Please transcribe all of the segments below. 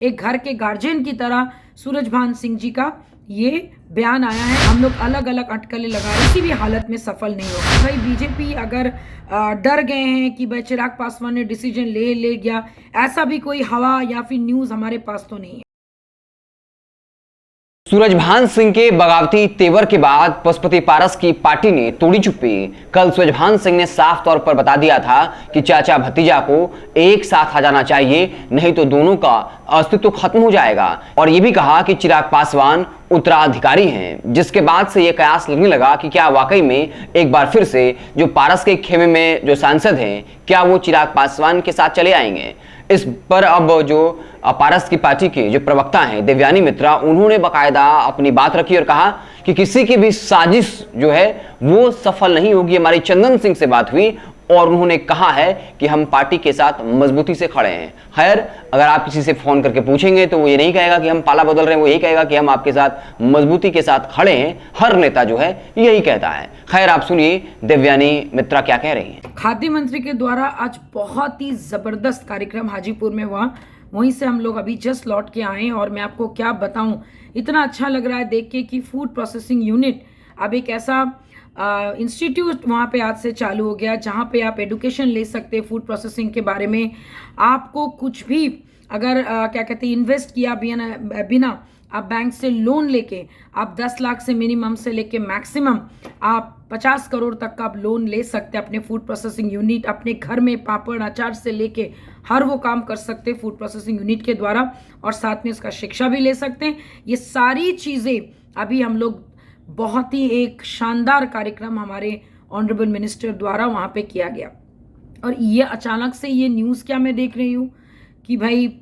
एक घर के गार्जियन की तरह सूरजभान सिंह जी का ये बयान आया है। हम लोग अलग अलग अटकलें लगा रहे, किसी भी हालत में सफल नहीं होगा। भाई बीजेपी अगर डर गए हैं कि भाई चिराग पासवान ने डिसीजन ले गया, ऐसा भी कोई हवा या फिर न्यूज हमारे पास तो नहीं है। सूरजभान सिंह के बगावती तेवर के बाद पशुपति पारस की पार्टी ने तोड़ी चुप्पी। कल सूरजभान सिंह ने साफ तौर पर बता दिया था कि चाचा भतीजा को एक साथ आ जाना चाहिए, नहीं तो दोनों का अस्तित्व खत्म हो जाएगा। और यह भी कहा कि चिराग पासवान उत्तराधिकारी हैं, जिसके बाद से यह कयास लगने लगा कि क्या वाकई में एक बार फिर से जो पारस के खेमे में जो सांसद हैं, क्या वो चिराग पासवान के साथ चले आएंगे। इस पर अब जो पारस की पार्टी के जो प्रवक्ता हैं देवयानी मित्रा, उन्होंने बाकायदा अपनी बात रखी और कहा कि किसी की भी साजिश जो है वो सफल नहीं होगी। हमारी चंदन सिंह से बात हुई और उन्होंने कहा है कि हम पार्टी के साथ मजबूती से खड़े हैं। खैर, अगर आप किसी से फोन करके पूछेंगे तो वो ये नहीं कहेगा कि हम पाला बदल रहे हैं, वो यही कहेगा कि हम आपके साथ मजबूती के साथ खड़े हैं। हर नेता जो है यही कहता है। खैर, आप सुनिए देवयानी मित्रा क्या कह रही हैं। खाद्य मंत्री के द्वारा आज बहुत ही जबरदस्त कार्यक्रम हाजीपुर में हुआ, वहीं से हम लोग अभी जस्ट लौट के आए और मैं आपको क्या बताऊं, इतना अच्छा लग रहा है देख के कि फूड प्रोसेसिंग यूनिट अब एक ऐसा इंस्टीट्यूट वहाँ पे आज से चालू हो गया जहाँ पे आप एडुकेशन ले सकते हैं फूड प्रोसेसिंग के बारे में। आपको कुछ भी अगर क्या कहते हैं इन्वेस्ट किया बिना आप बैंक से लोन लेके आप 10 लाख से मिनिमम से लेके मैक्सिमम आप 50 करोड़ तक का आप लोन ले सकते हैं। अपने फूड प्रोसेसिंग यूनिट अपने घर में पापड़ अचार से लेके हर वो काम कर सकते हैं फूड प्रोसेसिंग यूनिट के द्वारा, और साथ में उसका शिक्षा भी ले सकते हैं। ये सारी चीज़ें अभी हम लोग बहुत ही एक शानदार कार्यक्रम हमारे ऑनरेबल मिनिस्टर द्वारा वहाँ पे किया गया। और ये अचानक से ये न्यूज़ क्या मैं देख रही हूँ कि भाई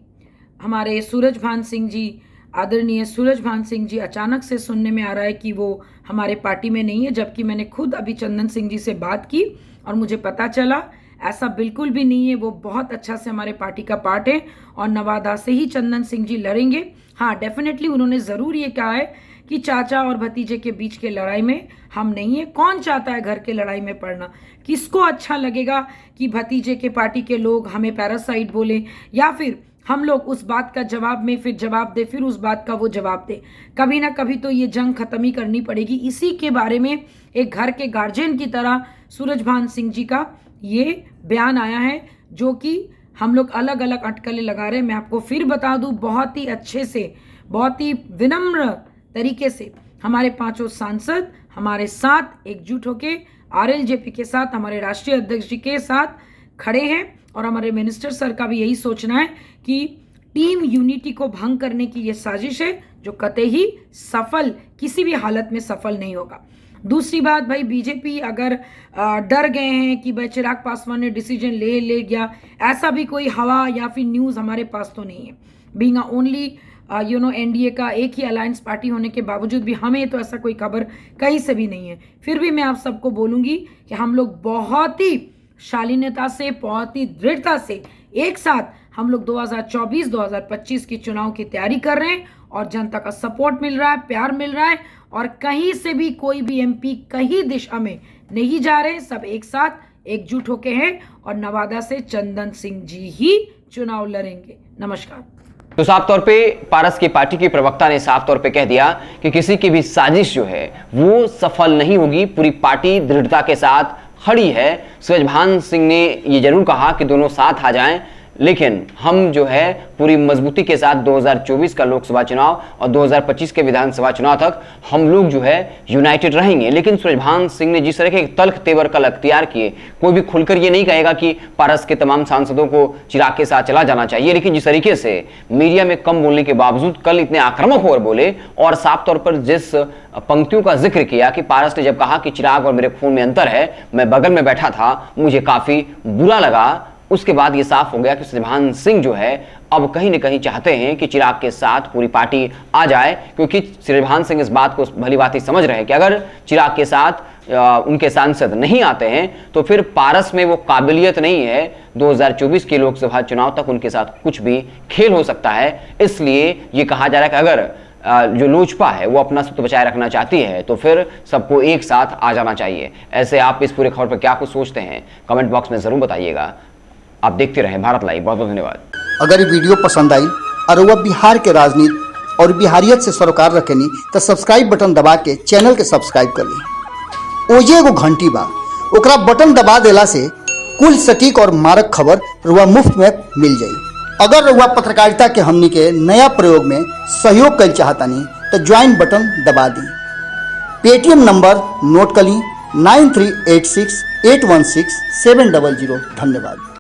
हमारे सूरजभान सिंह जी, आदरणीय सूरजभान सिंह जी, अचानक से सुनने में आ रहा है कि वो हमारे पार्टी में नहीं है, जबकि मैंने खुद अभी चंदन सिंह जी से बात की और मुझे पता चला ऐसा बिल्कुल भी नहीं है। वो बहुत अच्छा से हमारे पार्टी का पार्ट है और नवादा से ही चंदन सिंह जी लड़ेंगे। हाँ, डेफिनेटली उन्होंने ज़रूर ये कहा है कि चाचा और भतीजे के बीच के लड़ाई में हम नहीं है। कौन चाहता है घर के लड़ाई में पड़ना? किसको अच्छा लगेगा कि भतीजे के पार्टी के लोग हमें पैरासाइट बोले या फिर हम लोग उस बात का जवाब में फिर जवाब दे, फिर उस बात का वो जवाब दे। कभी ना कभी तो ये जंग खत्म ही करनी पड़ेगी। इसी के बारे में एक घर के गार्जियन की तरह सूरजभान सिंह जी का ये बयान आया है, जो कि हम लोग अलग अलग अटकलें लगा रहे हैं। मैं आपको फिर बता दूं, बहुत ही अच्छे से, बहुत ही विनम्र तरीके से हमारे पांचों सांसद हमारे साथ एकजुट होके आरएलजेपी के साथ, हमारे राष्ट्रीय अध्यक्ष जी के साथ खड़े हैं। और हमारे मिनिस्टर सर का भी यही सोचना है कि टीम यूनिटी को भंग करने की ये साजिश है, जो कतई सफल किसी भी हालत में सफल नहीं होगा। दूसरी बात, भाई बीजेपी अगर डर गए हैं कि भाई चिराग पासवान ने डिसीजन ले गया, ऐसा भी कोई हवा या फिर न्यूज़ हमारे पास तो नहीं है। बीइंग ओनली एनडीए का एक ही अलायंस पार्टी होने के बावजूद भी हमें तो ऐसा कोई खबर कहीं से भी नहीं है। फिर भी मैं आप सबको बोलूँगी कि हम लोग बहुत ही शालीनता से, बहुत ही दृढ़ता से एक साथ हम लोग 2024-2025 की चुनाव की तैयारी कर रहे हैं और जनता का सपोर्ट मिल रहा है, प्यार मिल रहा है और कहीं से भी कोई भी एमपी कहीं दिशा में नहीं जा रहे। सब एक साथ एकजुट होके हैं और नवादा से चंदन सिंह जी ही चुनाव लड़ेंगे। नमस्कार। तो साफ तौर पे पारस की पार्टी के प्रवक्ता ने साफ तौर पे कह दिया कि किसी की भी साजिश जो है वो सफल नहीं होगी। पूरी पार्टी दृढ़ता के साथ खड़ी है। सूरजभान सिंह ने ये जरूर कहा कि दोनों साथ आ जाएं, लेकिन हम जो है पूरी मजबूती के साथ 2024 का लोकसभा चुनाव और 2025 के विधानसभा चुनाव तक हम लोग जो है यूनाइटेड रहेंगे। लेकिन सूरजभान सिंह ने जिस तरह के तल्ख तेवर कल अख्तियार किए, कोई भी खुलकर ये नहीं कहेगा कि पारस के तमाम सांसदों को चिराग के साथ चला जाना चाहिए, लेकिन जिस तरीके से मीडिया में कम बोलने के बावजूद कल इतने आक्रामक होकर बोले और साफ तौर पर जिस पंक्तियों का जिक्र किया कि पारस ने जब कहा कि चिराग और मेरे खून में अंतर है, मैं बगल में बैठा था, मुझे काफी बुरा लगा। उसके बाद ये साफ हो गया कि सूरजभान सिंह जो है अब कहीं न कहीं चाहते हैं कि चिराग के साथ पूरी पार्टी आ जाए, क्योंकि सूरजभान सिंह इस बात को भली बात ही समझ रहे हैं कि अगर चिराग के साथ उनके सांसद नहीं आते हैं तो फिर पारस में वो काबिलियत नहीं है। 2024 के लोकसभा चुनाव तक उनके साथ कुछ भी खेल हो सकता है। इसलिए ये कहा जा रहा है कि अगर जो लोजपा है वो अपना अस्तित्व बचाए रखना चाहती है तो फिर सबको एक साथ आ जाना चाहिए। ऐसे आप इस पूरे खबर पर क्या कुछ सोचते हैं, कमेंट बॉक्स में जरूर बताइएगा। आप देखते रहें भारत लाइव। बहुत बहुत धन्यवाद। अगर ये वीडियो पसंद आई और वह बिहार के राजनीति और बिहारियत से सरोकार रखेनी तो सब्सक्राइब बटन दबा के चैनल के सब्सक्राइब कर ली। ओजे एगो घंटी बा, ओकरा बटन दबा देला से कुल सटीक और मारक खबर रुआ मुफ्त में मिल जाई। अगर रुआ पत्रकारिता के हमनी के नया प्रयोग में सहयोग कर चाहतानी तो ज्वाइन बटन दबा दी। पेटीएम नंबर नोट कर ली 9386816700। धन्यवाद।